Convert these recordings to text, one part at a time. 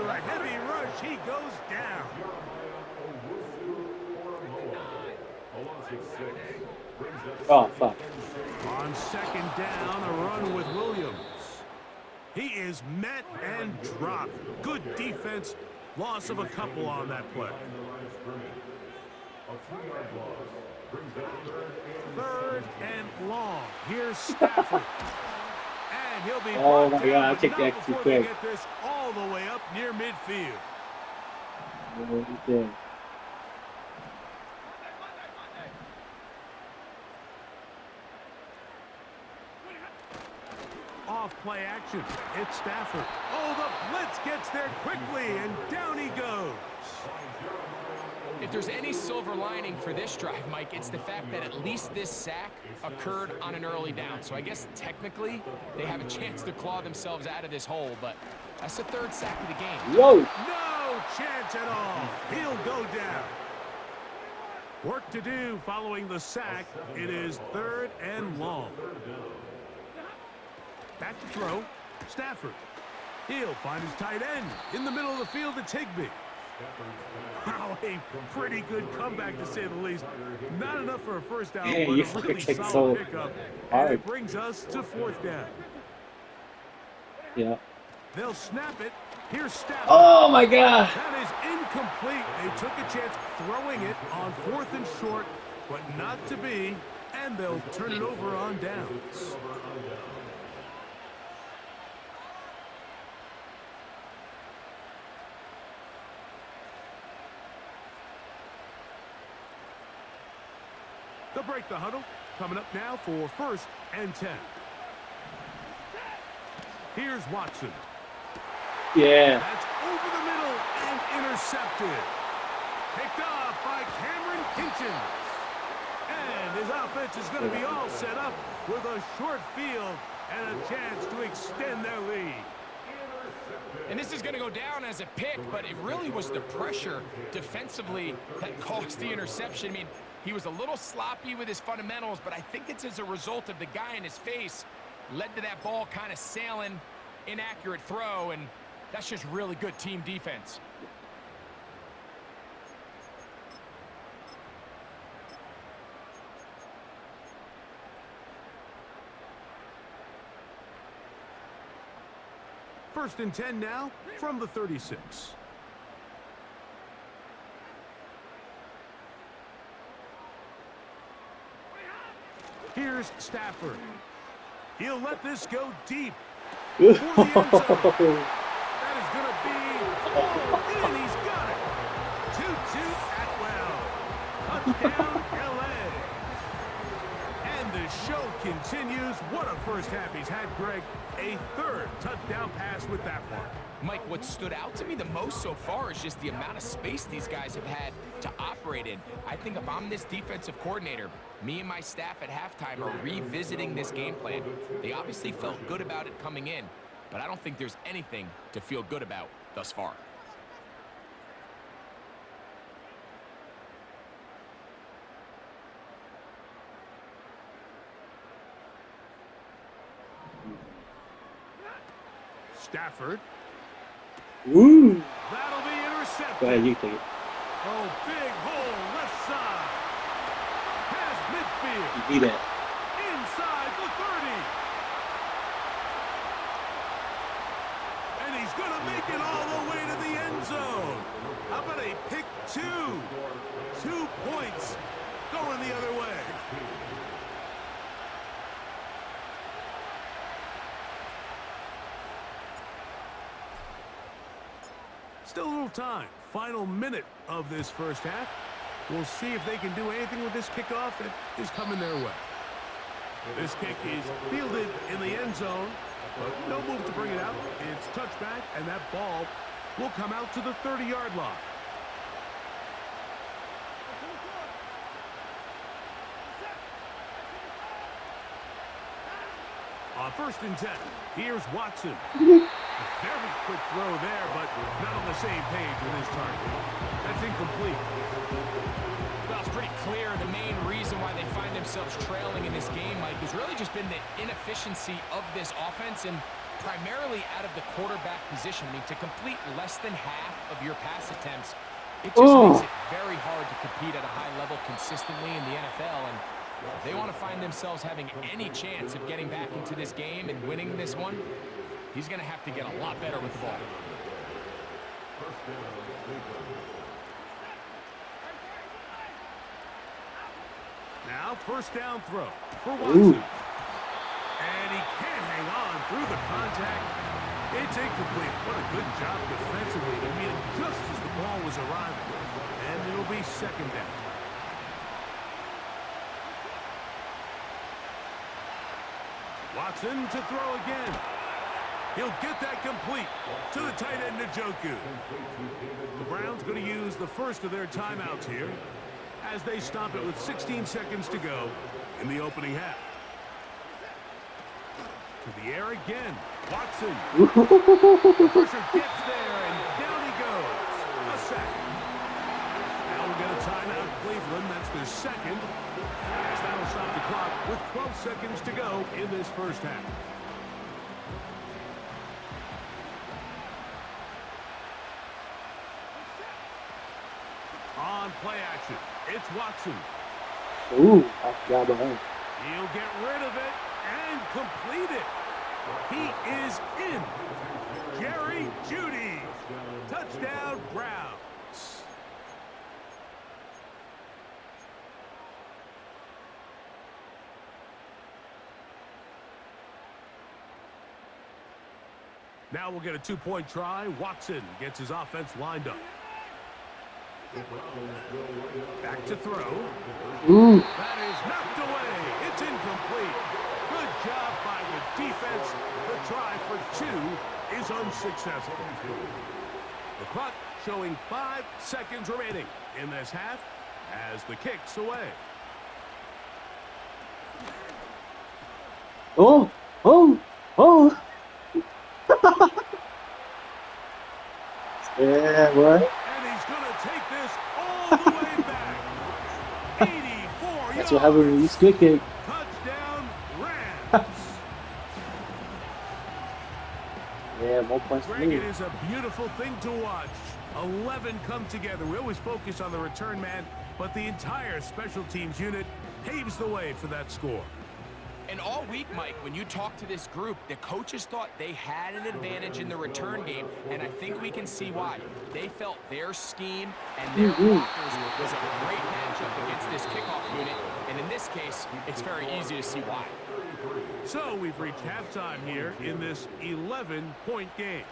a heavy rush. He goes down. Oh, fuck. On second down, a run with Williams. He is met and dropped. Good defense. Loss of a couple on that play. Third and long. Here's Stafford. And he'll be Oh brought my God, I down, kicked but not that too before they quick. get this all the way up near midfield. What he did. Off play action. It's Stafford. Oh, the blitz gets there quickly, and down he goes. If there's any silver lining for this drive, Mike, it's the fact that at least this sack occurred on an early down. So I guess technically they have a chance to claw themselves out of this hole, but that's the third sack of the game. Whoa! No chance at all. He'll go down. Work to do following the sack. It is third and long. Back to throw. Stafford. He'll find his tight end in the middle of the field to Higbee. Wow, a pretty good comeback to say the least. Not enough for a first down, Yeah, but you a fucking really kicked solid so pickup. And hard. it brings us to fourth down. Yeah. They'll snap it. Here's Stafford. Oh my God! That is incomplete. They took a chance throwing it on fourth and short, but not to be, and they'll turn it over on downs. They'll break the huddle. Coming up now for first and 10. Here's Watson. Yeah. That's over the middle and intercepted. Picked off by Cameron Kinchens. And his offense is going to be all set up with a short field and a chance to extend their lead. And this is going to go down as a pick, but it really was the pressure defensively that caused the interception. I mean, he was a little sloppy with his fundamentals, but I think it's as a result of the guy in his face led to that ball kind of sailing, inaccurate throw, and that's just really good team defense. First and 10 now from the 36. Here's Stafford. He'll let this go deep. For the end zone. That is going to be all in. He's got it. 2-2 Atwell. Touchdown, L.A. And the show continues. What a first half he's had, Greg. A third touchdown pass with that one. Mike, what stood out to me the most so far is just the amount of space these guys have had to operate in. I think if I'm this defensive coordinator, me and my staff at halftime are revisiting this game plan. They obviously felt good about it coming in, but I don't think there's anything to feel good about thus far. Stafford. Woo! That'll be intercepted. Go ahead, you take it. Oh, big hole left side. Past midfield. You beat it. Inside the 30. And he's going to make it all the way to the end zone. How about a pick 2? 2 points going the other way. Still a little time. Final minute of this first half. We'll see if they can do anything with this kickoff that is coming their way. This kick is fielded in the end zone, but no move to bring it out. It's touchback, and that ball will come out to the 30-yard line. On first and 10, here's Watson. A very quick throw there, but not on the same page with his target. That's incomplete. Well, it's pretty clear the main reason why they find themselves trailing in this game, Mike, has really just been the inefficiency of this offense and primarily out of the quarterback position. I mean, to complete less than half of your pass attempts, it just makes it very hard to compete at a high level consistently in the NFL. And if they want to find themselves having any chance of getting back into this game and winning this one, he's going to have to get a lot better with the ball. Now, first down throw for Watson. And he can't hang on through the contact. It's incomplete. What a good job defensively to meet him just as the ball was arriving. And it'll be second down. Watson to throw again. He'll get that complete to the tight end, Njoku. The Browns going to use the first of their timeouts here as they stop it with 16 seconds to go in the opening half. To the air again. Watson. The pressure gets there, and down he goes. A sack. Now we'll get a timeout, Cleveland. That's their second. As that'll stop the clock with 12 seconds to go in this first half. On play action, it's Watson. Ooh, I forgot about him. He'll get rid of it and complete it. He is in. Jerry Jeudy. Touchdown, Browns. Now we'll get a two-point try. Watson gets his offense lined up. Back to throw. That is knocked away. It's incomplete. Good job by the defense. The try for two is unsuccessful. The clock showing 5 seconds remaining in this half as the kick's away. Oh. Yeah, what? And he's going to take this all the way back. 84 yards. That's what happened when you squid kick. Touchdown, Rams. Yeah, more points for Greg, me. it is a beautiful thing to watch. 11 come together. We always focus on the return man, but the entire special teams unit paves the way for that score. And all week, Mike, when you talk to this group, the coaches thought they had an advantage in the return game, and I think we can see why. They felt their scheme and their blockers was a great matchup against this kickoff unit, and in this case, it's very easy to see why. So we've reached halftime here in this 11-point game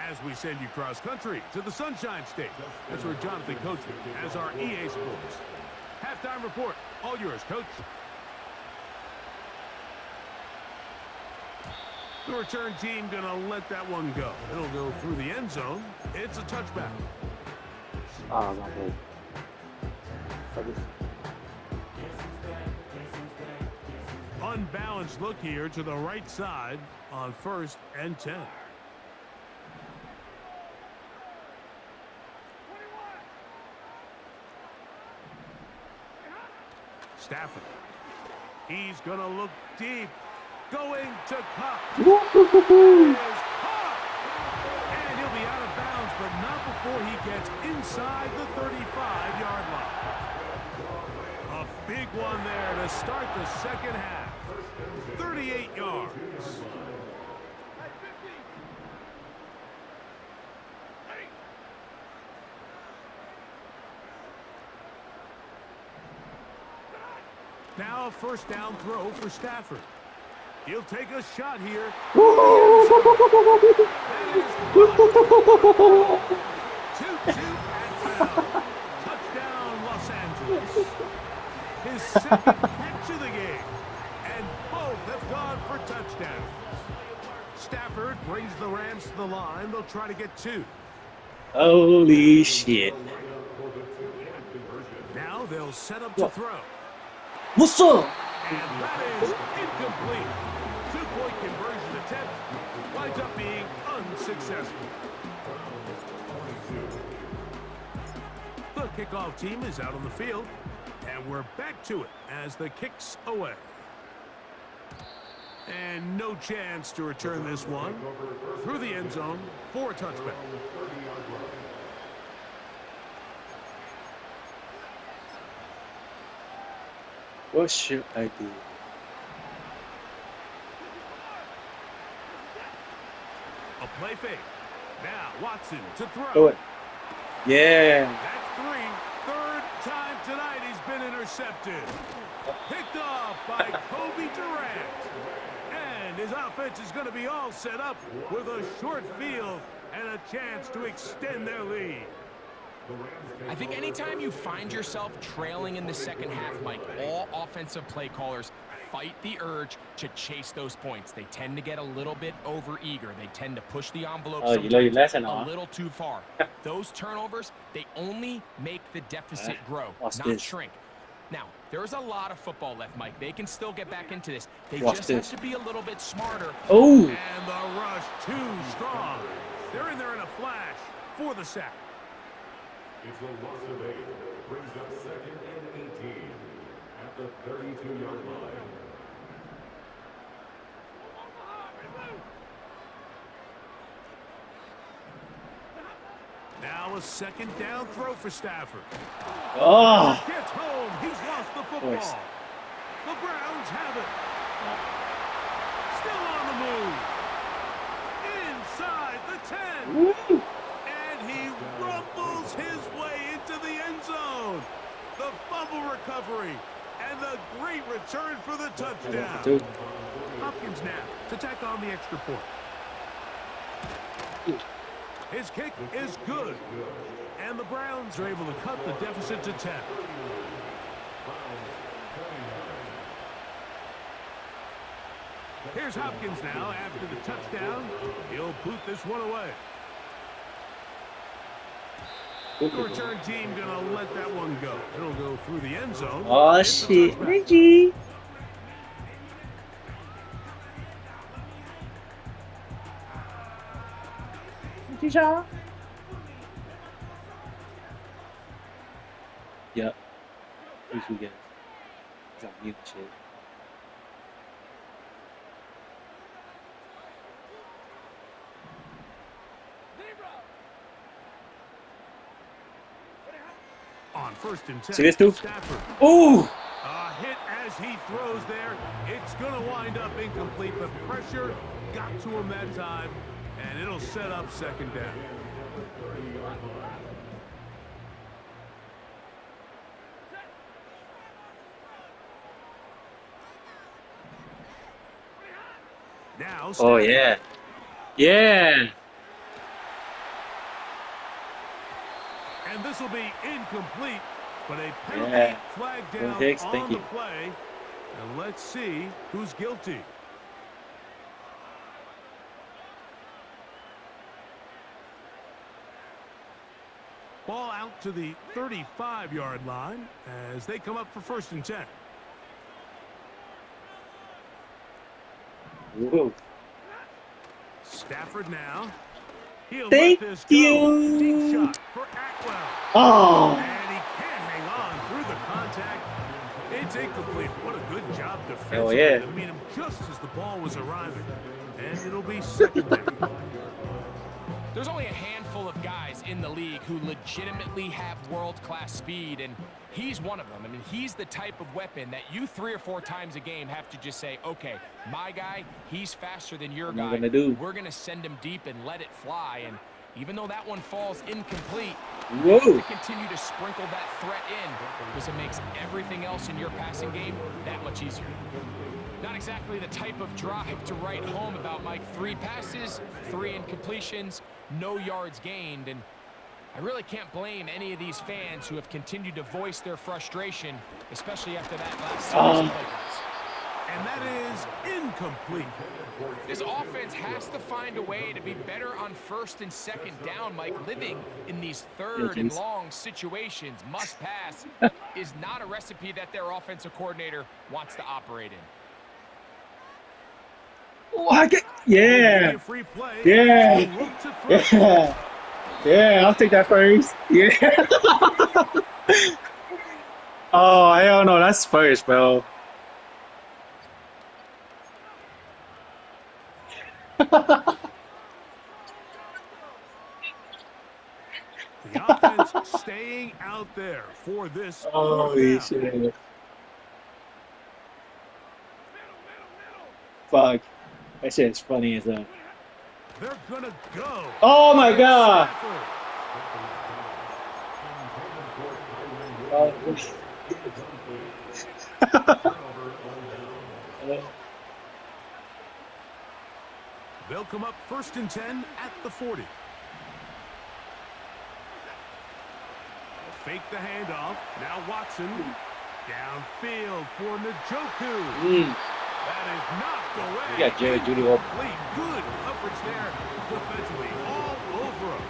as we send you cross-country to the Sunshine State. That's where Jonathan Coachman has our EA Sports halftime report. All yours, Coach. The return team gonna let that one go. It'll go through the end zone. It's a touchback. Oh, my bad. Unbalanced look here to the right side on 1st and 10. Stafford. He's gonna look deep. Going to Cup. And he'll be out of bounds, but not before he gets inside the 35-yard line. A big one there to start the second half. 38 yards. Now a first down throw for Stafford. He'll take a shot here. Touchdown, Los Angeles. His second catch of the game. And both have gone for touchdowns. Stafford brings the Rams to the line. They'll try to get 2. Holy shit. Now they'll set up to throw. What's up? And that is incomplete. 2-point conversion attempt winds up being unsuccessful. The kickoff team is out on the field, and we're back to it as the kick's away. And no chance to return this one through the end zone for a touchback. What should I do? A play fake. Now Watson to throw. Oh, yeah. That's three. Third time tonight he's been intercepted. Picked off by Kobe Durant. And his offense is going to be all set up with a short field and a chance to extend their lead. I think anytime you find yourself trailing in the second half, Mike, all offensive play callers fight the urge to chase those points. They tend to get a little bit overeager. They tend to push the envelope sometimes a little too far. Those turnovers, they only make the deficit grow, not shrink. Now, there's a lot of football left, Mike. They can still get back into this. They just have to be a little bit smarter. Oh! And the rush too strong. They're in there in a flash for the sack. It's a loss of 8. Brings up 2nd and 18 at the 32-yard line. Now a second down throw for Stafford. Oh! Gets home. He's lost the football. The Browns have it. Still on the move. Inside the 10. Woo! And he rumbles his way into the end zone. The fumble recovery and the great return for the touchdown. Hopkins now to tack on the extra point. His kick is good. And the Browns are able to cut the deficit to 10. Here's Hopkins now after the touchdown. He'll boot this one away. The return team gonna let that one go. It'll go through the end zone. Oh shit, Reggie. Yep. Who's we get? Got mute shit. On 1st and 10. See this dude? Stafford. Ooh! A hit as he throws there. It's going to wind up incomplete. The pressure got to him that time, and it'll set up 2nd down. Now, Stafford. Oh yeah. Yeah! And this will be incomplete, but a penalty flag down on the play. And let's see who's guilty. Ball out to the 35-yard line as they come up for 1st and 10. Whoa. Stafford now. He'll Thank let this go. you. Deep shot for Atwell. Oh! And he can't hang on through the contact. It's incomplete. What a good job defensively Oh, yeah. to meet him just as the ball was arriving. And it'll be 2nd down. There's only a handful of guys in the league who legitimately have world-class speed, and he's one of them. I mean, he's the type of weapon that you 3 or 4 times a game have to just say, okay, my guy, he's faster than your guy. We're going to send him deep and let it fly. And even though that one falls incomplete, you have to continue to sprinkle that threat in because it makes everything else in your passing game that much easier. Not exactly the type of drive to write home about, Mike. 3 passes, 3 incompletions, no yards gained. And I really can't blame any of these fans who have continued to voice their frustration, especially after that last series of playoffs. And that is incomplete. This offense has to find a way to be better on 1st and 2nd down, Mike. Living in these 3rd and long situations, must pass, is not a recipe that their offensive coordinator wants to operate in. Oh, yeah! Yeah! Yeah! Yeah, I'll take that first. Yeah! Oh, hell no, that's first, bro. The offense staying out there for this fourth Holy down. shit. Fuck. That shit is funny as hell. They're gonna go. Oh my god! Stafford. They'll come up 1st and 10 at the 40. Fake the handoff. Now Watson. Downfield for Njoku. That is knocked away. You got Jerry Judy open. Complete. Good coverage there defensively. All over him.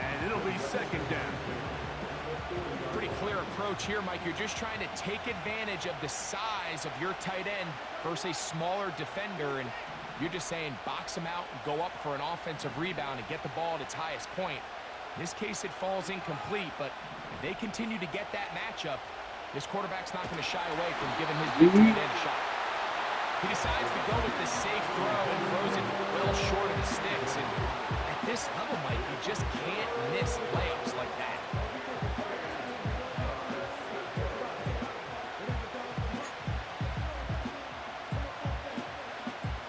And it'll be 2nd down. Pretty clear approach here, Mike. You're just trying to take advantage of the size of your tight end versus a smaller defender, and you're just saying box him out and go up for an offensive rebound and get the ball at its highest point. In this case, it falls incomplete, but if they continue to get that matchup, this quarterback's not going to shy away from giving his big tight end a shot. He decides to go with the safe throw and throws it well short of the sticks. And at this level, Mike, you just can't miss layups like that.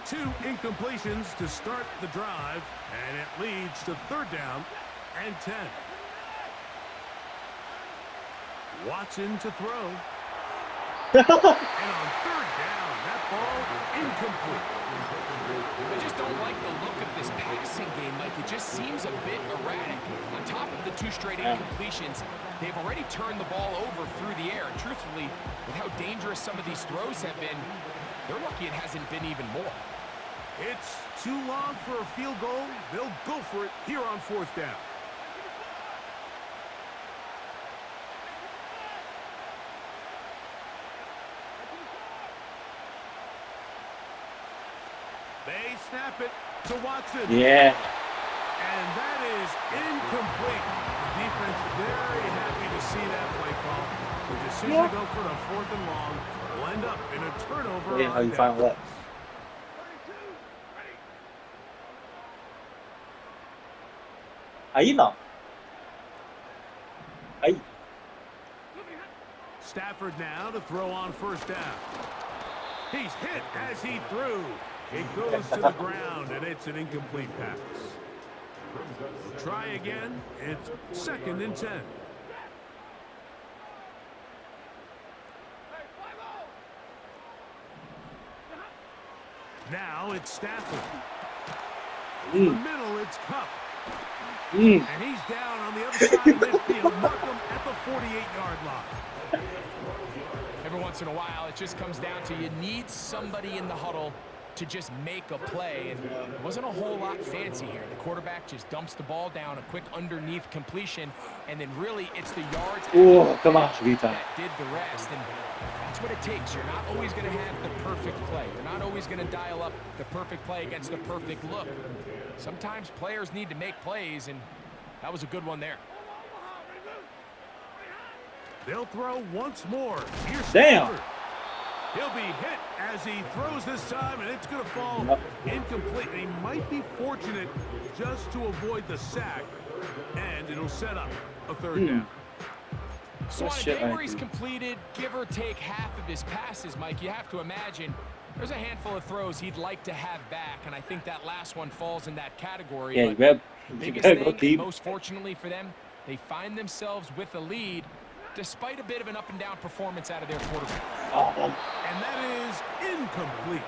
Two incompletions to start the drive, and it leads to 3rd down and 10. Watson to throw. And on 3rd down, that ball incomplete. I just don't like the look of this passing game, Mike. It just seems a bit erratic. On top of the 2 straight incompletions, they've already turned the ball over through the air. And truthfully, with how dangerous some of these throws have been, they're lucky it hasn't been even more. It's too long for a field goal. They'll go for it here on 4th down. They snap it to Watson. Yeah. And that is incomplete. The defense very happy to see that play call. The decision to go for the 4th and long will end up in a turnover. Yeah, how on you find downs. what? Ahí no. Ahí. Stafford now to throw on 1st down. He's hit as he threw. It goes to the ground, and it's an incomplete pass. We'll try again. It's 2nd and 10. Now it's Stafford. In the middle, it's Kupp. And he's down on the other side of midfield. Mark him at the 48-yard line. Every once in a while, it just comes down to you need somebody in the huddle to just make a play, and it wasn't a whole lot fancy here. The quarterback just dumps the ball down, a quick underneath completion, and then really it's the yards Oh, come on, Vita. that did the rest, and that's what it takes. You're not always going to have the perfect play. You're not always going to dial up the perfect play against the perfect look. Sometimes players need to make plays, and that was a good one there. They'll throw once more. Here's Damn. Stafford. He'll be hit as he throws this time, and it's going to fall incomplete. And he might be fortunate just to avoid the sack, and it'll set up a 3rd down. So on a shit, day where Mikey. he's completed, give or take half of his passes, Mike, you have to imagine there's a handful of throws he'd like to have back, and I think that last one falls in that category. Yeah, but you better, the you biggest better go thing, and deep. most fortunately for them, they find themselves with a lead despite a bit of an up-and-down performance out of their quarterback. And that is incomplete.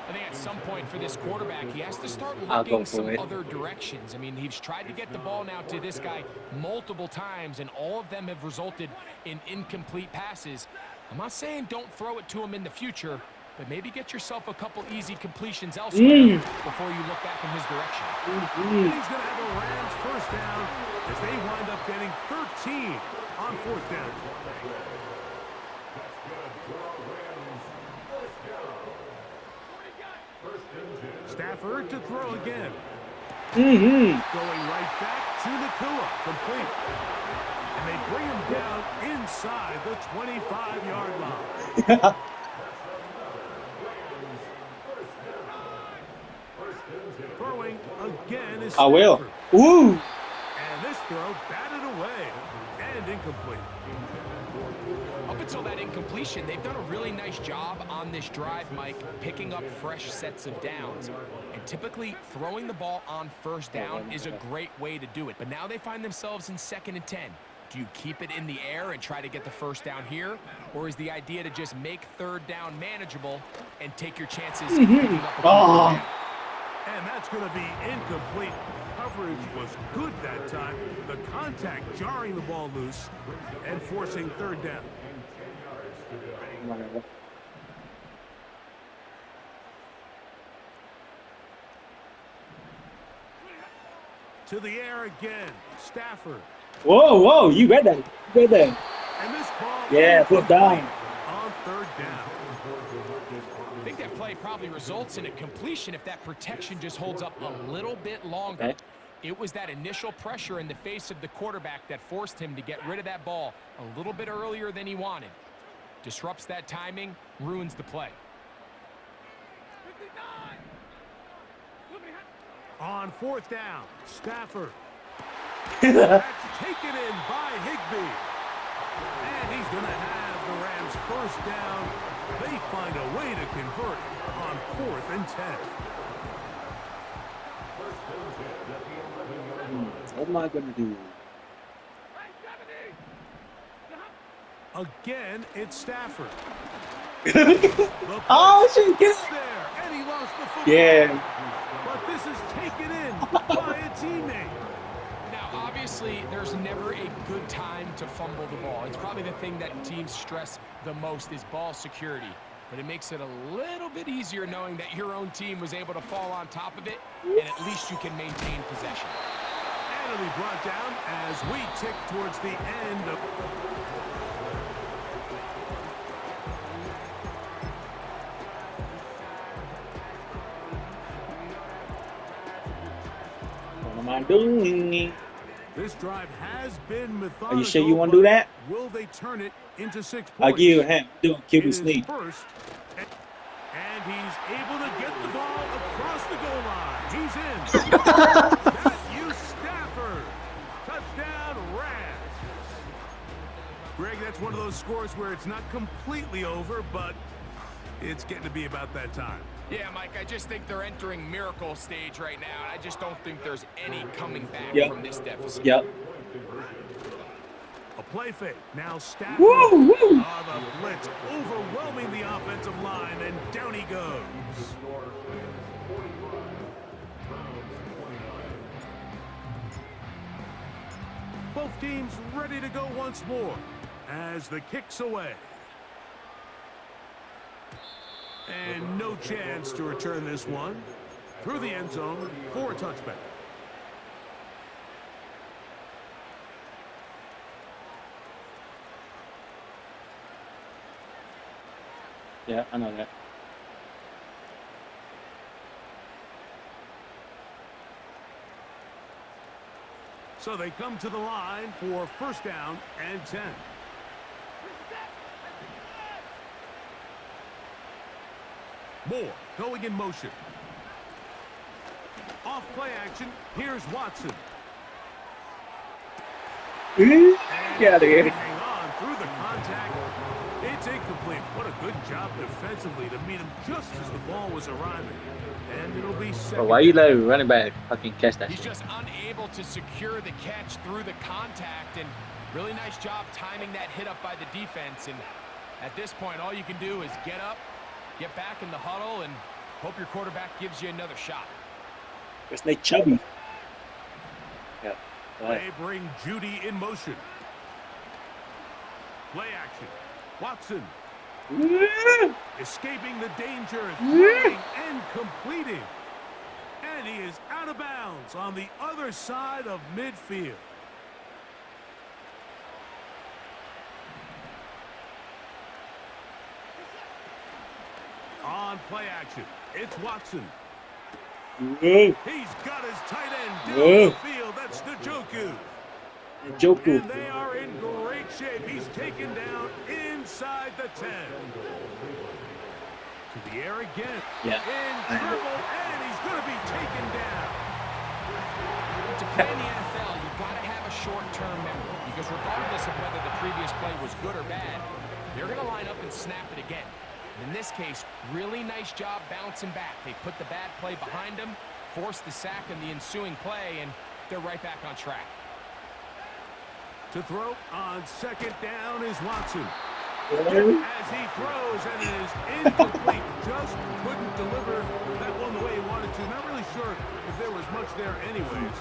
I think at some point for this quarterback, he has to start I'll go looking for some it. other directions. I mean, he's tried to get the ball now to this guy multiple times, and all of them have resulted in incomplete passes. I'm not saying don't throw it to him in the future, but maybe get yourself a couple easy completions elsewhere before you look back in his direction. And he's going to have a Rams 1st down as they wind up getting 13 on 4th down. Stafford to throw again. Going right back to Nakua. Complete. And they bring him down inside the 25-yard line. line is I will. Stafford. Woo! And this throw batted away and incomplete. Up until that incompletion, they've done a really nice job on this drive, Mike, picking up fresh sets of downs. And typically, throwing the ball on first down is a great way to do it. But now they find themselves in 2nd and 10. Do you keep it in the air and try to get the first down here? Or is the idea to just make 3rd down manageable and take your chances picking up a Oh. down? And that's going to be incomplete. Coverage was good that time. The contact jarring the ball loose and forcing 3rd down. To the air again. Stafford. Whoa, whoa, you read that. You read that. And this ball Yeah, put down. on 3rd down. I think that play probably results in a completion if that protection just holds up a little bit longer. Okay. It was that initial pressure in the face of the quarterback that forced him to get rid of that ball a little bit earlier than he wanted. Disrupts that timing, ruins the play. On 4th down, Stafford. That's taken in by Higbee. And he's going to have the Rams 1st down. They find a way to convert on 4th and 10. What am I gonna do? Again, it's Stafford. Oh, shit, get It's it. there, and he lost the football. Yeah. But this is taken in by a teammate. Now, obviously, there's never a good time to fumble the ball. It's probably the thing that teams stress the most is ball security. But it makes it a little bit easier knowing that your own team was able to fall on top of it, and at least you can maintain possession. And it'll be brought down as we tick towards the end of... What am I doing? This drive has been methodical. Are you sure you want to do that? Will they turn it into 6 points? I'll give him doing It QB is sneak. first, and he's able to get the ball across the goal line. He's in. Matthew Stafford. Touchdown, Rams. Greg, that's one of those scores where it's not completely over, but it's getting to be about that time. Yeah, Mike, I just think they're entering miracle stage right now. I just don't think there's any coming back Yep. from this deficit. Yep. A play fake. Now Stafford. Woo, woo. The blitz overwhelming the offensive line, and down he goes. Both teams ready to go once more as the kick's away. And no chance to return this one. Through the end zone for a touchback. Yeah, I know that. So they come to the line for 1st down and 10. Moore going in motion. Off play action. Here's Watson. Get out of here. Hang on through the contact. It's incomplete. What a good job defensively to meet him just as the ball was arriving. And it'll be second. Bro, why you let running back fucking catch that He's shit? just unable to secure the catch through the contact, and really nice job timing that hit up by the defense. And at this point, all you can do is get up, get back in the huddle, and hope your quarterback gives you another shot. It's Nate Chubby. Yeah. Go ahead. They bring Judy in motion. Play action. Watson escaping the danger, throwing and completing. And he is out of bounds on the other side of midfield. On play action, it's Watson. Whoa. He's got his tight end down Whoa. the field. That's Njoku. Joku. And they are in great shape. He's taken down inside the 10. To the air again. Yeah. In trouble, and he's going to be taken down. To play in the NFL, you've got to have a short-term memory because regardless of whether the previous play was good or bad, they're going to line up and snap it again. In this case, really nice job bouncing back. They put the bad play behind them, forced the sack in the ensuing play, and they're right back on track. To throw on second down is Watson. As he throws, and it is incomplete. Just couldn't deliver that one the way he wanted to. Not really sure if there was much there anyways.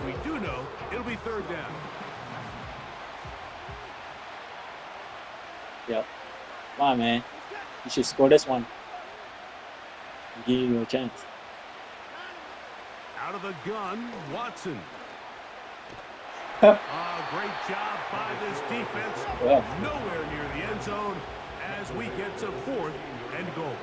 We do know it'll be third down. Yep. Come on, man. You should score this one. I'll give you a chance. Out of the gun, Watson. Great job by this defense. Yeah. Nowhere near the end zone as we get to fourth and goal.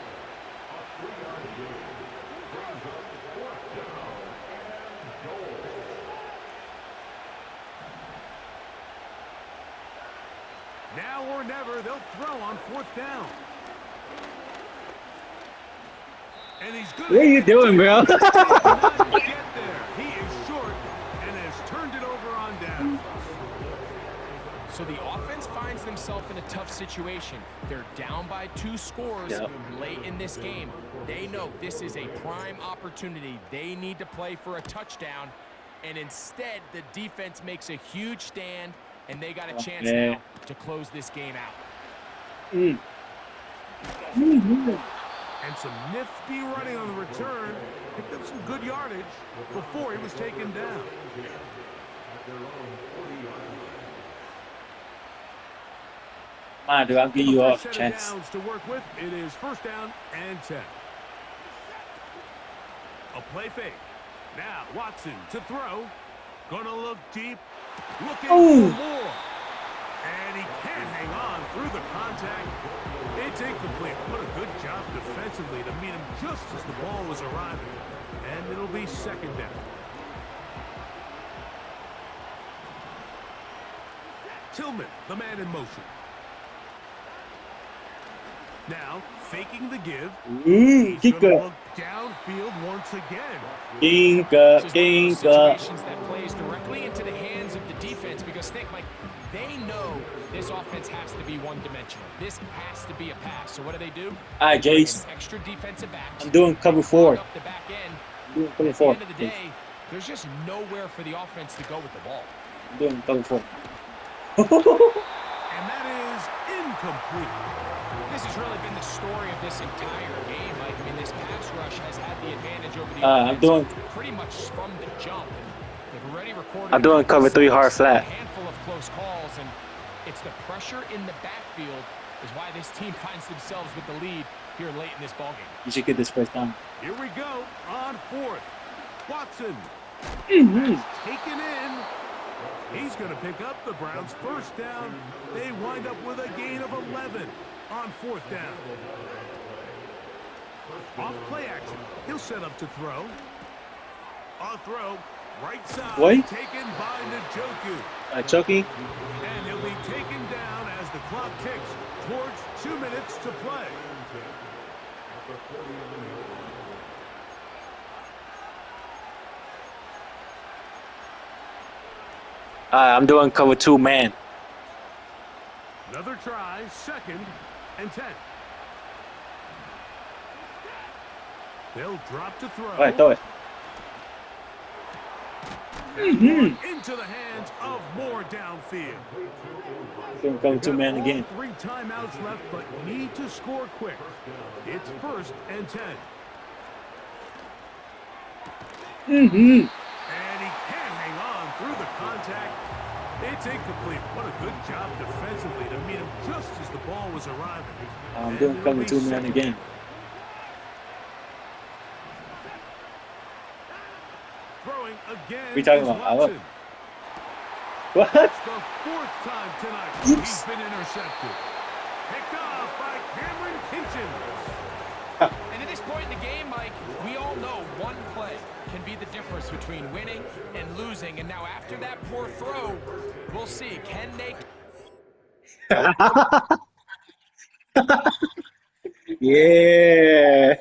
Now or never, they'll throw on fourth down. And he's good. What are you doing, bro? Get there. He is short and has turned it over on down. So the offense finds themselves in a tough situation. They're down by 2 scores late in this game. They know this is a prime opportunity. They need to play for a touchdown. And instead, the defense makes a huge stand, and they got a chance now to close this game out. And some nifty running on the return. Picked up some good yardage before he was taken down. Come on, dude. I'll give you a Set of chance. downs to work with. It is first down and 10. A play fake. Now Watson to throw. Gonna look deep. Looking for more. And he can't hang on through the contact. It's incomplete. What a good job defensively to meet him just as the ball was arriving. And it'll be second down. Tillman, the man in motion. Now, faking the give. He's Kick gonna up. look downfield once again. Kink This up. is one of those Kink up. situations that plays directly into the hands of the defense because think, Mike, they know this offense has to be one-dimensional. This has to be a pass. So what do? Alright, Bring in Jace. extra defensive backs. I'm doing cover 4. Up the back end. I'm doing cover At the 4. end of the day, there's just nowhere for the offense to go with the ball. I'm doing cover 4. And that is incomplete. This has really been the story of this entire game, Mike. I mean, this pass rush has had the advantage over the I'm offense doing- pretty much from the jump. They've already recorded I'm doing cover 3 hard flat. a handful of close calls, and it's the pressure in the backfield is why this team finds themselves with the lead here late in this ballgame. You should get this first down. Here we go on fourth. Watson. That's taken in. He's going to pick up the Browns' first down. They wind up with a gain of 11 on fourth down. Off play action. He'll set up to throw. On throw. Right side. What? Taken by Njoku. Chucky. And he'll be taken down as the clock ticks towards 2 minutes to play. I'm doing cover 2 man. Another try, second and 10. They'll drop to throw. Alright, throw it. Into the hands of Moore downfield. Doing cover 2 man Got again. all 3 timeouts left, but need to score quick. It's first and 10. And he can't hang on through the contact. It's incomplete. What a good job defensively to meet him just as the ball was arriving. I'm And doing it'll cover be 2 man second again. down. Throwing again. We talking is about? Watson. What? It's the 4th time tonight Oops. he's been intercepted. Picked off by Cameron Kinchins. And at this point in the game, Mike, we all know one play can be the difference between winning and losing. And now after that poor throw, we'll see. Can they... Yeah.